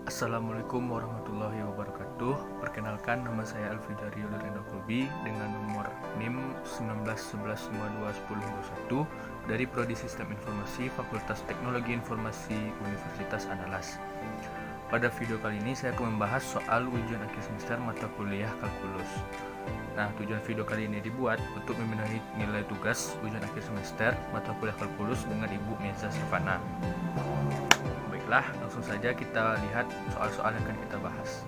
Assalamualaikum warahmatullahi wabarakatuh. Perkenalkan, nama saya Alfijari Lurendo Kulbi dengan nomor NIM 1911521021 dari Prodi Sistem Informasi Fakultas Teknologi Informasi Universitas Andalas. Pada video kali ini saya akan membahas soal ujian akhir semester mata kuliah kalkulus. Nah, tujuan video kali ini dibuat untuk membenahi nilai tugas ujian akhir semester mata kuliah kalkulus dengan Ibu Meza Silvana. Baiklah, langsung saja kita lihat soal-soal yang akan kita bahas.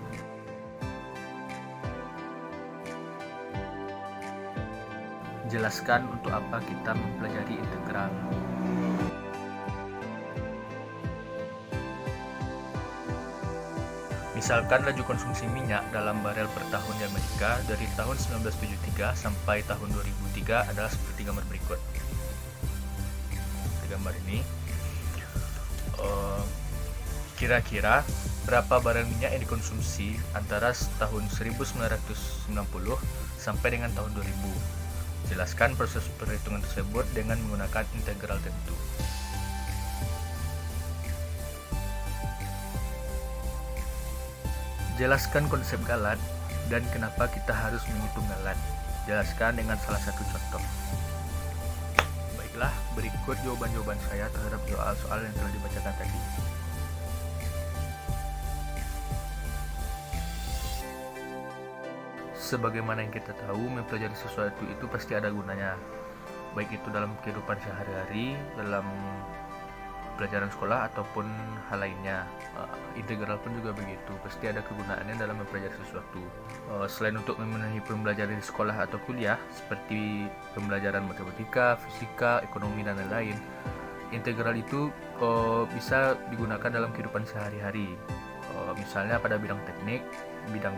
Jelaskan untuk apa kita mempelajari integral. Misalkan laju konsumsi minyak dalam barel per tahun di Amerika dari tahun 1973 sampai tahun 2003 adalah seperti gambar berikut. Di gambar ini kira-kira berapa barel minyak yang dikonsumsi antara tahun 1990 sampai dengan tahun 2000. Jelaskan proses perhitungan tersebut dengan menggunakan integral tentu. Jelaskan konsep galat dan kenapa kita harus menghitung galat. Jelaskan dengan salah satu contoh. Baiklah, berikut jawaban-jawaban saya terhadap soal-soal yang telah dibacakan tadi. Sebagaimana yang kita tahu, mempelajari sesuatu itu pasti ada gunanya, baik itu dalam kehidupan sehari-hari, dalam pelajaran sekolah ataupun hal lainnya. Integral pun juga begitu, pasti ada kegunaannya dalam mempelajari sesuatu. Selain untuk memenuhi pembelajaran di sekolah atau kuliah seperti pembelajaran matematika, fisika, ekonomi dan lain-lain, integral itu bisa digunakan dalam kehidupan sehari-hari. Misalnya pada bidang teknik, bidang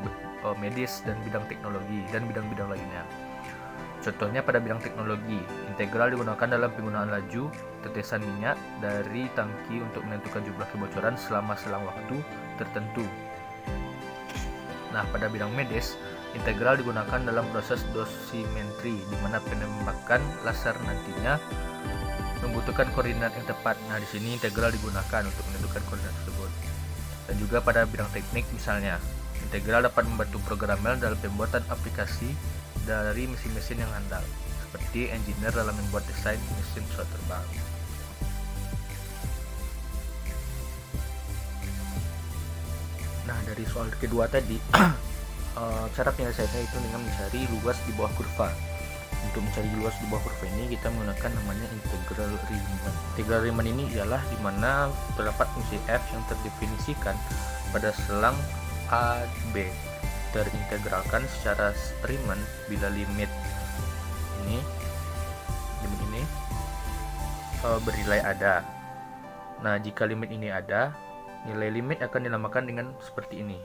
medis, dan bidang teknologi, dan bidang-bidang lainnya. Contohnya pada bidang teknologi, integral digunakan dalam penggunaan laju tetesan minyak dari tangki untuk menentukan jumlah kebocoran selama selang waktu tertentu. Nah, pada bidang medis, integral digunakan dalam proses dosimetri, di mana penembakan laser nantinya membutuhkan koordinat yang tepat. Nah, di sini integral digunakan untuk menentukan koordinat tersebut. Dan juga pada bidang teknik misalnya, integral dapat membantu programmer dalam pembuatan aplikasi dari mesin-mesin yang handal, seperti engineer dalam membuat desain mesin pesawat terbang. Nah, dari soal kedua tadi, cara penyelesaiannya itu dengan mencari luas di bawah kurva. Untuk mencari luas di bawah kurva ini kita menggunakan namanya integral Riemann. Integral Riemann ini ialah di mana terdapat fungsi f yang terdefinisikan pada selang AB terintegralkan secara Riemann bila limit ini bernilai ada. Nah, jika limit ini ada, nilai limit akan dinamakan dengan seperti ini.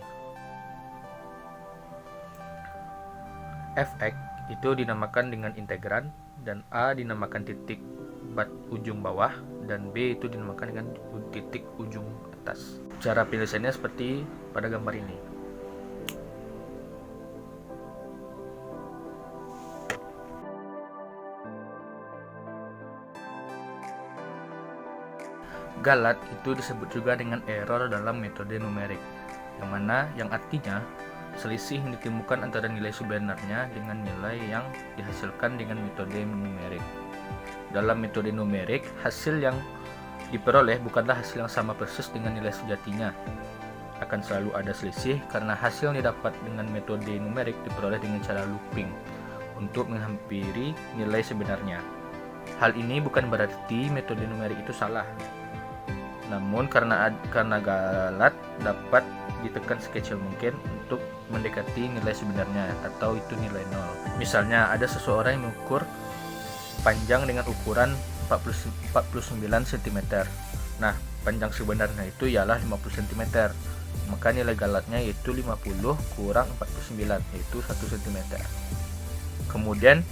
Fx itu dinamakan dengan integran, dan A dinamakan titik ujung bawah, dan B itu dinamakan dengan titik ujung atas. Cara penyelesaiannya seperti pada gambar ini. Galat itu disebut juga dengan error dalam metode numerik, yang artinya selisih yang ditemukan antara nilai sebenarnya dengan nilai yang dihasilkan dengan metode numerik. Dalam metode numerik, hasil yang diperoleh bukanlah hasil yang sama persis dengan nilai sejatinya. Akan selalu ada selisih karena hasil yang didapat dengan metode numerik diperoleh dengan cara looping untuk menghampiri nilai sebenarnya. Hal ini bukan berarti metode numerik itu salah. Namun karena galat dapat ditekan sekecil mungkin untuk mendekati nilai sebenarnya atau itu nilai 0. Misalnya ada seseorang yang mengukur panjang dengan ukuran 49 cm. Nah, panjang sebenarnya itu ialah 50 cm. Maka nilai galatnya yaitu 50 kurang 49 yaitu 1 cm. Kemudian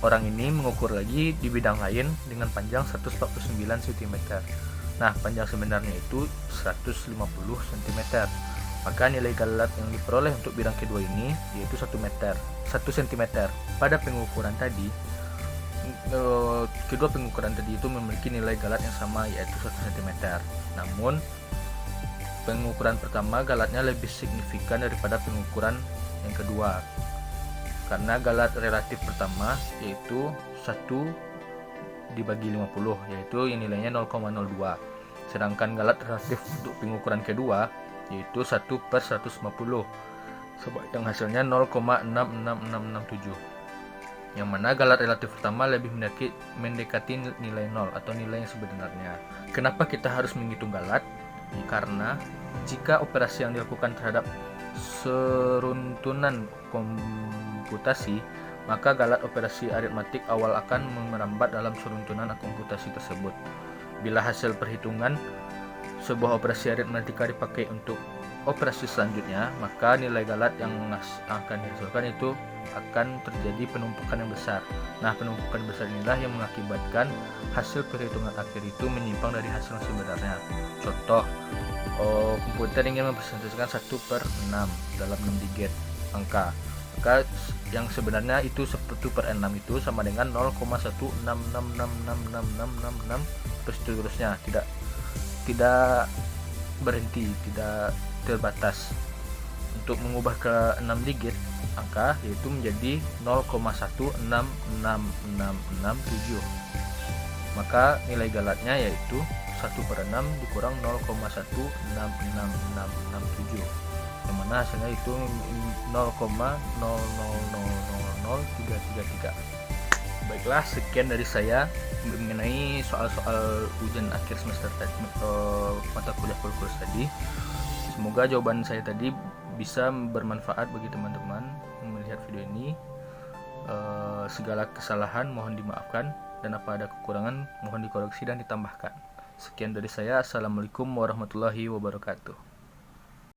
orang ini mengukur lagi di bidang lain dengan panjang 149 cm. Nah, panjang sebenarnya itu 150 cm. Maka nilai galat yang diperoleh untuk bidang kedua ini yaitu 1 cm. Pada pengukuran tadi, kedua pengukuran tadi itu memiliki nilai galat yang sama yaitu 1 cm. Namun pengukuran pertama galatnya lebih signifikan daripada pengukuran yang kedua, karena galat relatif pertama yaitu 1 dibagi 50, yaitu yang nilainya 0,02, sedangkan galat relatif untuk pengukuran kedua yaitu 1/150, yang hasilnya 0,66667, yang mana galat relatif pertama lebih mendekati nilai 0 atau nilai yang sebenarnya. Kenapa kita harus menghitung galat? Karena jika operasi yang dilakukan terhadap seruntunan komputasi, maka galat operasi aritmatik awal akan merambat dalam seruntunan komputasi tersebut. Bila hasil perhitungan sebuah operasi aritmatika dipakai untuk operasi selanjutnya, maka nilai galat yang akan dihasilkan itu akan terjadi penumpukan yang besar. Nah, penumpukan besar inilah yang mengakibatkan hasil perhitungan akhir itu menyimpang dari hasil yang sebenarnya. Contoh, komputer ingin mempresentasikan 1/6 dalam 6 digit angka, maka yang sebenarnya itu 1/6 itu sama dengan 0,1666666 terus seterusnya, tidak berhenti, tidak terbatas. Untuk mengubah ke 6 digit angka yaitu menjadi 0,1666667, maka nilai galatnya yaitu 1/6 dikurang 0,1666667, yang mana hasilnya itu 0,00000333. Baiklah, sekian dari saya mengenai soal-soal ujian akhir semester mata kuliah kalkulus tadi. Semoga jawaban saya tadi bisa bermanfaat bagi teman-teman yang melihat video ini. Segala kesalahan mohon dimaafkan, dan apa ada kekurangan mohon dikoreksi dan ditambahkan. Sekian dari saya. Assalamualaikum warahmatullahi wabarakatuh.